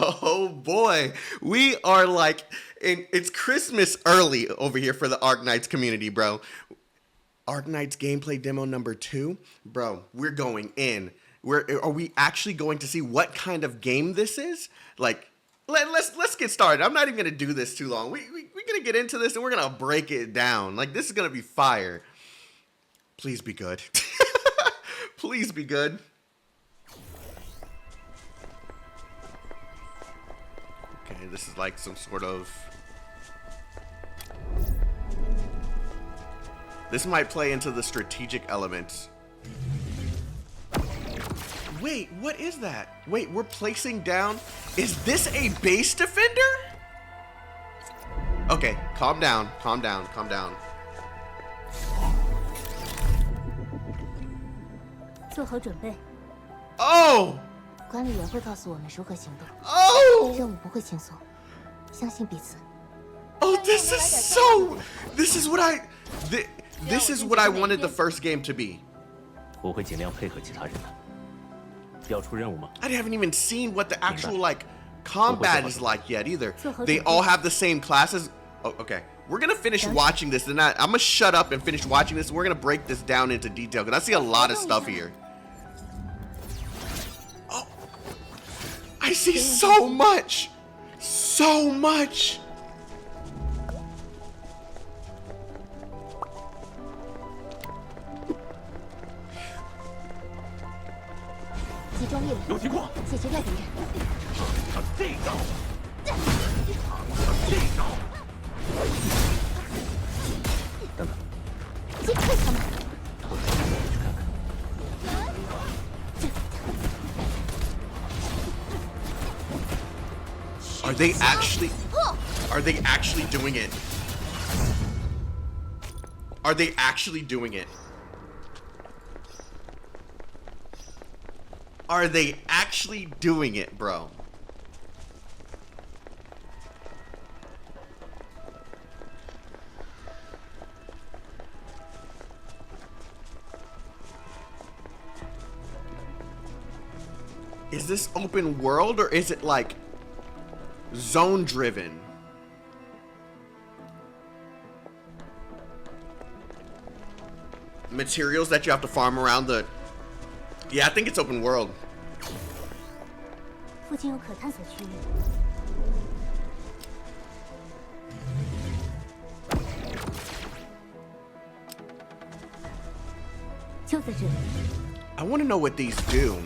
Oh boy, we are like, it's Christmas early over here for the Arknights community, bro. Arknights gameplay demo number 2, bro. We're going in. Are we actually going to see what kind of game this is? Like, let's get started. I'm not even gonna do this too long. We're gonna get into this and we're gonna break it down. Like, this is gonna be fire. Please be good. Please be good. Okay, this is like some sort of... This might play into the strategic elements. Wait, what is that? Wait, we're placing down... Is this a base defender? Okay, calm down, calm down, calm down. Oh! 管理员会告诉我们如何行动。 Oh! 任务不会轻松，相信彼此。 Oh, this is so... This is what this is what I wanted the first game to be. 我会尽量配合其他人的。要出任务吗？ I haven't even seen what the actual, like, combat is like yet either. They all have the same classes. Oh, okay. We're gonna finish watching this, and I'm gonna shut up and finish watching this. We're gonna break this down into detail, because I see a lot of stuff here. Oh, I see so much! So much! Are they actually doing it? Are they actually doing it? Are they actually doing it, bro? Is this open world or is it like zone driven? Materials that you have to farm around the... Yeah, I think it's open world. 附近有可探索区域。就在这里。I want to know what these do.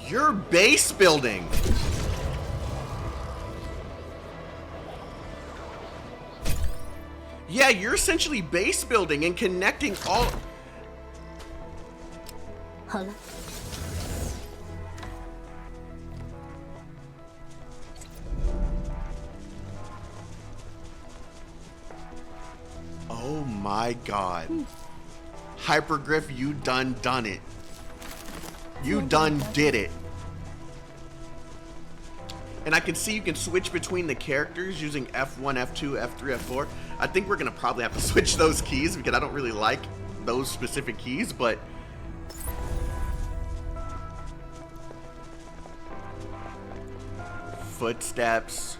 You're base building. Yeah, you're essentially base building and connecting all... 好了。 Oh my god. Hypergriff, you done it. You done did it. And I can see you can switch between the characters using F1, F2, F3, F4. I think we're gonna probably have to switch those keys because I don't really like those specific keys, but... Footsteps.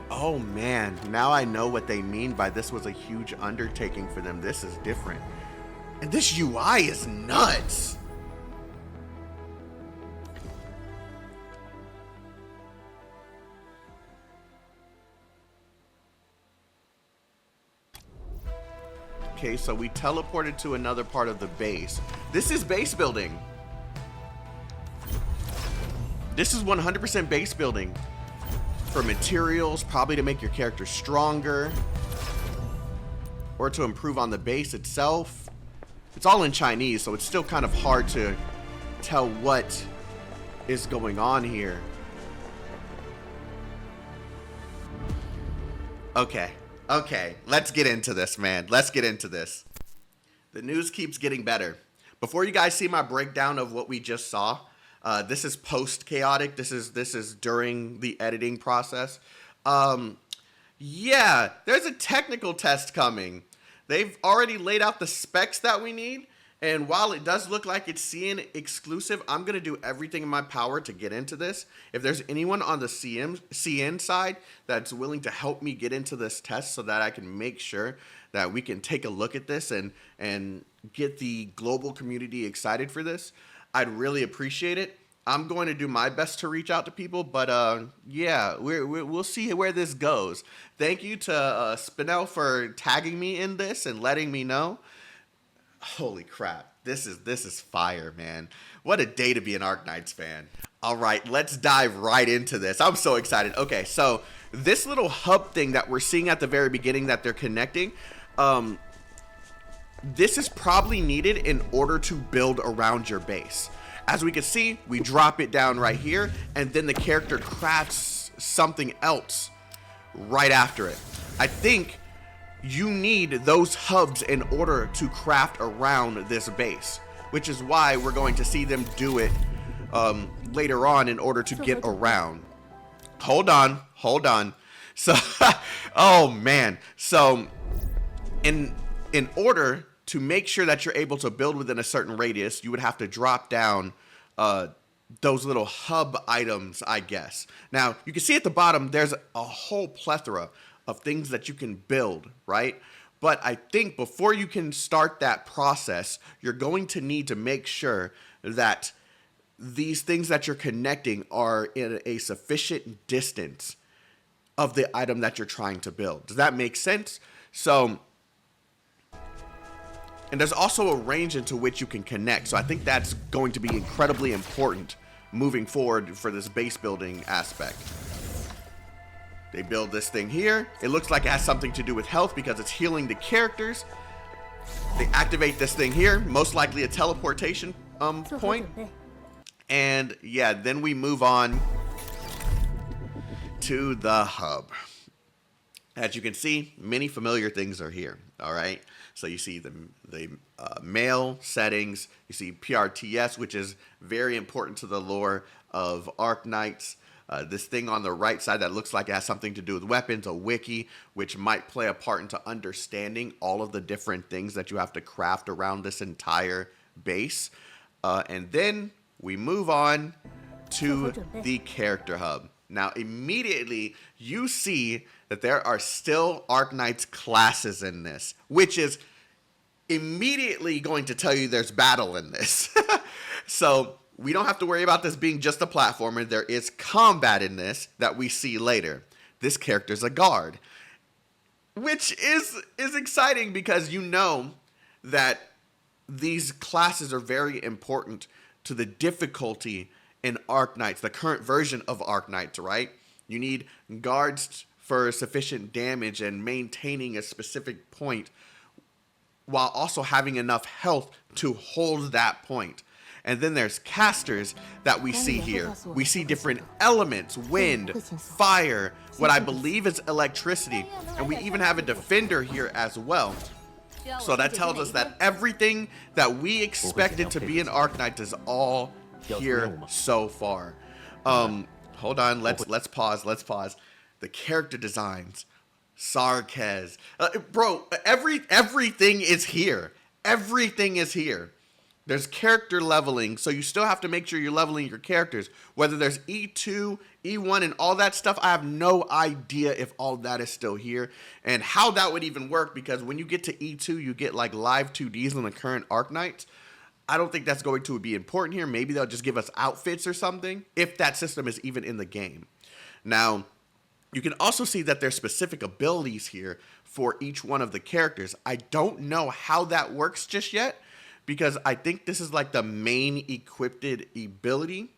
Oh man, now I know what they mean by this was a huge undertaking for them. This is different. And this UI is nuts. Okay, so we teleported to another part of the base. This is base building. This is 100% base building. For materials, probably to make your character stronger. Or to improve on the base itself. It's all in Chinese, so it's still kind of hard to tell what is going on here. Okay. Okay, let's get into this, man. Let's get into this. The news keeps getting better. Before you guys see my breakdown of what we just saw, This is post Chaotic. This is during the editing process. Yeah, there's a technical test coming. They've already laid out the specs that we need. And while it does look like it's CN exclusive, I'm going to do everything in my power to get into this. If there's anyone on the CN side that's willing to help me get into this test so that I can make sure that we can take a look at this and get the global community excited for this, I'd really appreciate it. I'm going to do my best to reach out to people, but yeah, we'll see where this goes. Thank you to Spinell for tagging me in this and letting me know. Holy crap, this is fire, man. What a day to be an Arknights fan. All right, let's dive right into this. I'm so excited. Okay, so this little hub thing that we're seeing at the very beginning that they're connecting, this is probably needed in order to build around your base. As we can see, we drop it down right here, and then the character crafts something else right after it. I think you need those hubs in order to craft around this base, which is why we're going to see them do it later on in order to get around. Hold on. So, oh man. So, in order to make sure that you're able to build within a certain radius, you would have to drop down those little hub items, I guess. Now, you can see at the bottom, there's a whole plethora of things that you can build, right? But I think before you can start that process, you're going to need to make sure that these things that you're connecting are in a sufficient distance of the item that you're trying to build. Does that make sense? So, and there's also a range into which you can connect. So I think that's going to be incredibly important moving forward for this base building aspect. They build this thing here. It looks like it has something to do with health because it's healing the characters. They activate this thing here, most likely a teleportation point. And yeah, then we move on to the hub. As you can see, many familiar things are here. All right. So you see the mail settings. You see PRTS, which is very important to the lore of Arknights. This thing on the right side that looks like it has something to do with weapons, a wiki, which might play a part into understanding all of the different things that you have to craft around this entire base. And then we move on to the character hub. Now, immediately, you see that there are still Arknights classes in this, which is immediately going to tell you there's battle in this. So we don't have to worry about this being just a platformer. There is combat in this that we see later. This character's a guard, which is exciting because you know that these classes are very important to the difficulty in Arknights, the current version of Arknights, right? You need guards for sufficient damage and maintaining a specific point while also having enough health to hold that point. And then there's casters that we see here. We see different elements, wind, fire, what I believe is electricity, and we even have a defender here as well. So that tells us that everything that we expected to be in Arknights is all here so far. Hold on, let's pause. The character designs, Sarkez, bro, everything is here. Everything is here. There's character leveling, so you still have to make sure you're leveling your characters. Whether there's E2, E1, and all that stuff, I have no idea if all that is still here and how that would even work, because when you get to E2, you get like live 2Ds in the current Arknights. I don't think that's going to be important here. Maybe they'll just give us outfits or something, if that system is even in the game. Now, you can also see that there's specific abilities here for each one of the characters. I don't know how that works just yet, because I think this is like the main equipped ability.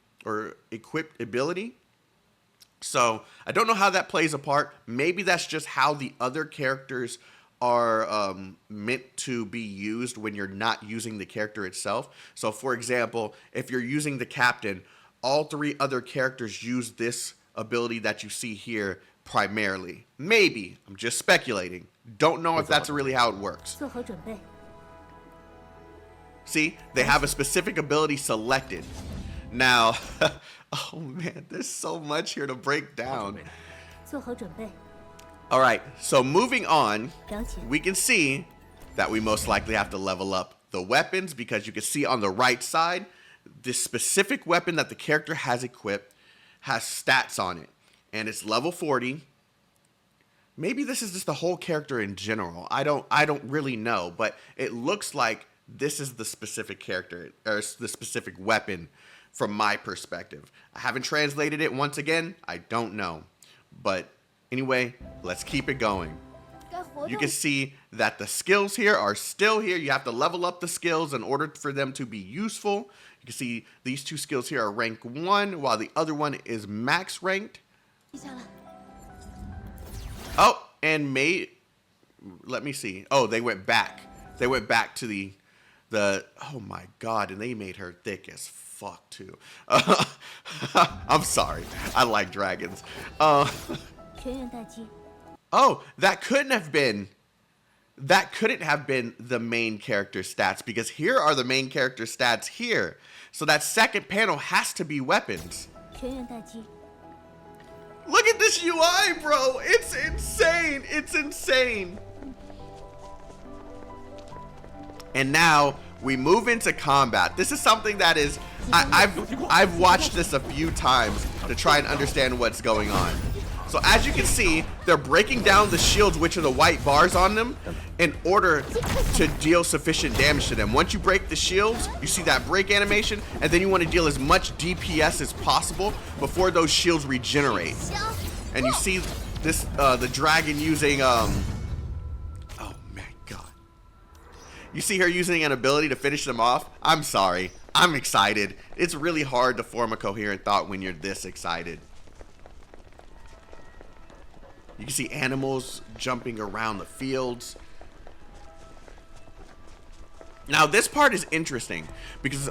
So I don't know how that plays a part. Maybe that's just how the other characters are meant to be used when you're not using the character itself. So for example, if you're using the captain, all three other characters use this ability that you see here primarily. Maybe. I'm just speculating. Don't know if that's really how it works. See, they have a specific ability selected. Now, oh man, there's so much here to break down. 做好准备， All right, so moving on, 了解。 we can see that we most likely have to level up the weapons because you can see on the right side, this specific weapon that the character has equipped has stats on it, and it's level 40. Maybe this is just the whole character in general. I don't really know, but it looks like this is the specific character or the specific weapon from my perspective. I haven't translated it once again. I don't know. But anyway, let's keep it going. 该活 You 动 can see that the skills here are still here. You have to level up the skills in order for them to be useful. You can see these two skills here are rank 1, while the other one is max ranked. 一下了， Oh, and let me see. Oh, they went back. They went back to the oh my god, and they made her thick as fuck too. I'm sorry. I like dragons. 全员待机， Oh, that couldn't have been the main character stats because here are the main character stats here. So that second panel has to be weapons. 全员待机， Look at this UI, bro. It's insane. It's insane. And now we move into combat. This is something that is I've watched this a few times to try and understand what's going on. So as you can see, they're breaking down the shields, which are the white bars on them, in order to deal sufficient damage to them. Once you break the shields, you see that break animation, and then you want to deal as much DPS as possible before those shields regenerate. And you see this the dragon using oh my god. You see her using an ability to finish them off. I'm sorry. I'm excited. It's really hard to form a coherent thought when you're this excited. You can see animals jumping around the fields. Now this part is interesting because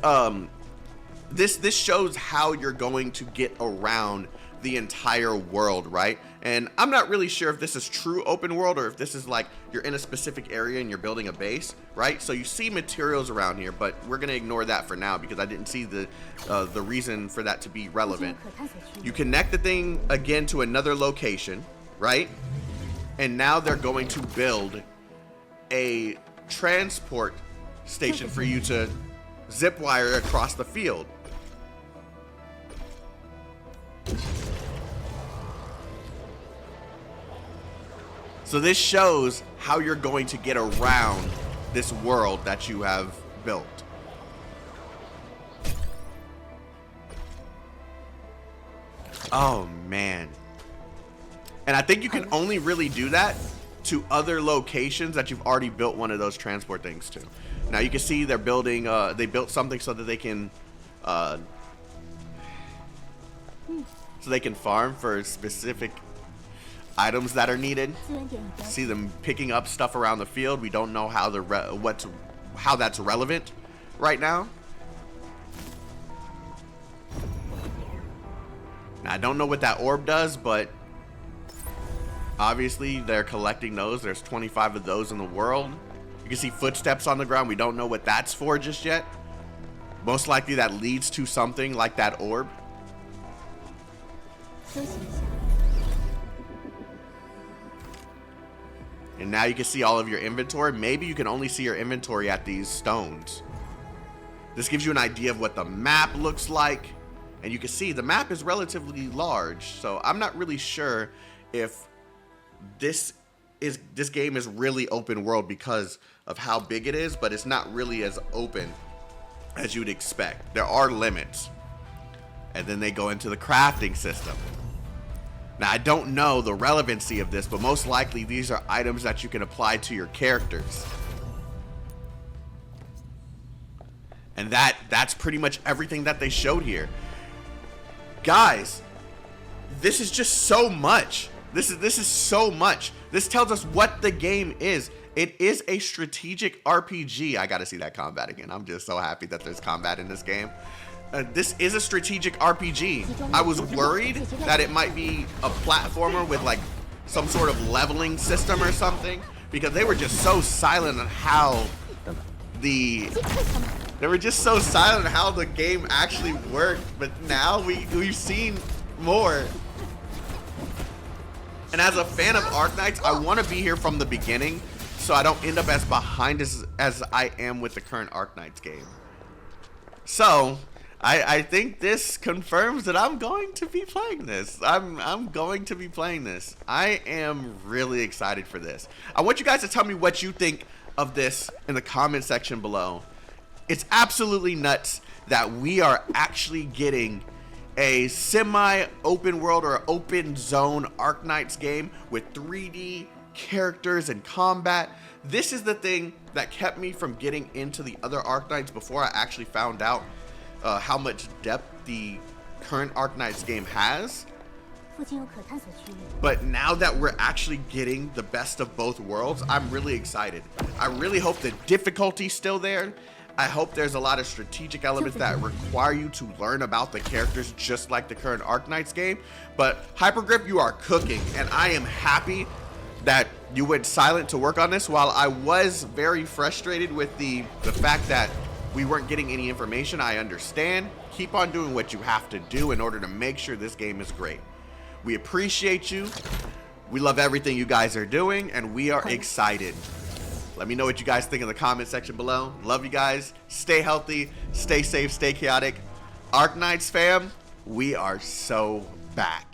this shows how you're going to get around the entire world, right? And I'm not really sure if this is true open world or if this is like you're in a specific area and you're building a base, right? So you see materials around here, but we're gonna ignore that for now because I didn't see the reason for that to be 目前 relevant. 可探索区 You 域， connect the thing again to another location, right? And now they're going to build a transport station for you to zip wire across the field. So this shows how you're going to get around this world that you have built. Oh man. And I think you can only really do that to other locations that you've already built one of those transport things to. Now you can see they're building, they built something so that they can, farm for specific items that are needed. 资源点已标 See them picking up stuff around the field. We don't know how how that's relevant right now. Now, I don't know what that orb does, but obviously they're collecting those. There's 25 of those in the world. You can see footsteps on the ground. We don't know what that's for just yet. Most likely that leads to something like that orb. 休息一下， And now you can see all of your inventory. Maybe you can only see your inventory at these stones. This gives you an idea of what the map looks like. And you can see the map is relatively large. So I'm not really sure if this game is really open world because of how big it is, but it's not really as open as you'd expect. There are limits. And then they go into the crafting system. Now, I don't know the relevancy of this, but most likely these are items that you can apply to your characters. And that's pretty much everything that they showed here. Guys, this is just so much. This is so much. This tells us what the game is. It is a strategic RPG. I gotta see that combat again. I'm just so happy that there's combat in this game. This is a strategic RPG. I was worried that it might be a platformer with like some sort of leveling system or something because they were just so silent on how the They were just so silent on how the game actually worked, but now we've seen more. And as a fan of Arknights, I want to be here from the beginning so I don't end up as behind as I am with the current Arknights game. So, I think this confirms that I'm going to be playing this. I'm going to be playing this. I am really excited for this. I want you guys to tell me what you think of this in the comment section below. It's absolutely nuts that we are actually getting a semi-open world or open zone Arknights game with 3D characters and combat. This is the thing that kept me from getting into the other Arknights before I actually found out how much depth the current Arknights game has. 附近有可探索区域。 But now that we're actually getting the best of both worlds, I'm really excited. I really hope the difficulty's still there. I hope there's a lot of strategic elements that require you to learn about the characters just like the current Arknights game. But Hypergrip, you are cooking, and I am happy that you went silent to work on this. While I was very frustrated with the fact that we weren't getting any information, I understand. Keep on doing what you have to do in order to make sure this game is great. We appreciate you. We love everything you guys are doing, and we are excited. Let me know what you guys think in the comment section below. Love you guys. Stay healthy, stay safe, stay chaotic. Arknights fam, we are so back.